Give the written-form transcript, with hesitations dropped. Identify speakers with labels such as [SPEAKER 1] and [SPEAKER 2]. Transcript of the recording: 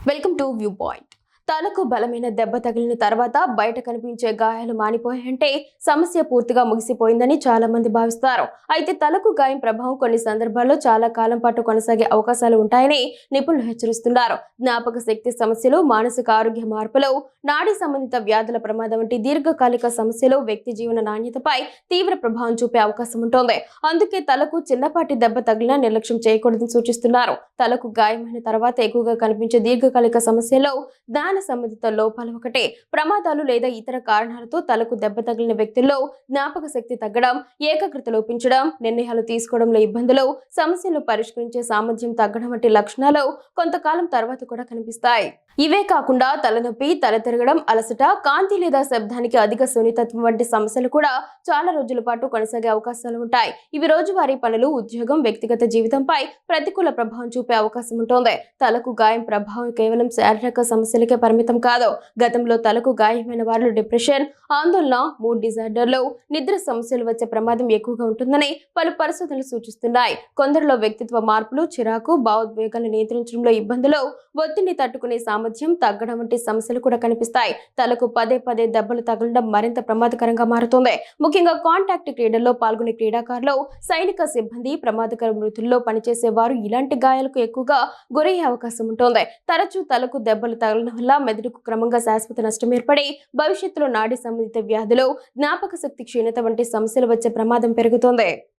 [SPEAKER 1] Welcome to view point. తలకు బలమైన దెబ్బ తగిలిన తర్వాత బయట కనిపించే గాయాలు మానిపోయాయంటే సమస్య పూర్తిగా ముగిసిపోయిందని చాలా మంది భావిస్తారు. అయితే తలకు గాయం ప్రభావం కొన్ని సందర్భాల్లో చాలా కాలం పాటు కొనసాగే అవకాశాలు ఉంటాయని నిపుణులు హెచ్చరిస్తున్నారు. జ్ఞాపక శక్తి సమస్యలు, మానసిక ఆరోగ్య మార్పులు, నాడీ సంబంధిత వ్యాధుల ప్రమాదం వంటి దీర్ఘకాలిక సమస్యలు వ్యక్తి జీవన నాణ్యతపై తీవ్ర ప్రభావం చూపే అవకాశం ఉంటుంది. అందుకే తలకు చిన్నపాటి దెబ్బ తగిలినా నిర్లక్ష్యం చేయకూడదని సూచిస్తున్నారు. తలకు గాయమైన తర్వాత ఎక్కువగా కనిపించే దీర్ఘకాలిక సమస్యల్లో జ్ఞాన సంబంధిత లోపాలు ఒకటే. ప్రమాదాలు లేదా ఇతర కారణాలతో తలకు దెబ్బ తగిలిన వ్యక్తుల్లో జ్ఞాపక శక్తి తగ్గడం, ఏకాగ్రత లోపించడం, నిర్ణయాలు తీసుకోవడంలో ఇబ్బందులు, సమస్యలు పరిష్కరించే సామర్థ్యం తగ్గడం వంటి లక్షణాలు కొంతకాలం తర్వాత కూడా కనిపిస్తాయి. ఇవే కాకుండా తలనొప్పి, తల తిరగడం, అలసట, కాంతి లేదా శబ్దానికి అధిక సున్నితత్వం వంటి సమస్యలు కూడా చాలా రోజుల పాటు కొనసాగే అవకాశాలు ఉంటాయి. ఇవి రోజువారీ పనులు, ఉద్యోగం, వ్యక్తిగత జీవితంపై ప్రతికూల ప్రభావం చూపే అవకాశం ఉంటుంది. తలకు గాయం ప్రభావం కేవలం శారీరక సమస్యలకే పరిమితం కాదు. గతంలో తలకు గాయమైన వారిలో డిప్రెషన్, ఆందోళన, మూడ్ డిజార్డర్లు, నిద్ర సమస్యలు వచ్చే ప్రమాదం ఎక్కువగా ఉంటుందని పలు పరిశోధనలు సూచిస్తున్నాయి. కొందరిలో వ్యక్తిత్వ మార్పులు, చిరాకు, భావోద్వేగాలను నియంత్రించడంలో ఇబ్బందులు, ఒత్తిడిని తట్టుకునే సామర్థ్యం తగ్గడం వంటి సమస్యలు కూడా కనిపిస్తాయి. తలకు పదే పదే దెబ్బలు తగలడం మరింత ప్రమాదకరంగా మారుతుంది. ముఖ్యంగా కాంటాక్ట్ క్రీడల్లో పాల్గొనే క్రీడాకారులు, సైనిక సిబ్బంది, ప్రమాదకర వృత్తుల్లో పనిచేసే వారు ఇలాంటి గాయాలకు ఎక్కువగా గురయ్యే అవకాశం ఉంటుంది. తరచూ తలకు దెబ్బలు తగలడం వల్ల మెదడుకు క్రమంగా శాశ్వత నష్టం ఏర్పడి భవిష్యత్తులో నాడీ సంబంధిత వ్యాధులు, జ్ఞాపక శక్తి క్షీణత వంటి సమస్యలు వచ్చే ప్రమాదం పెరుగుతుంది.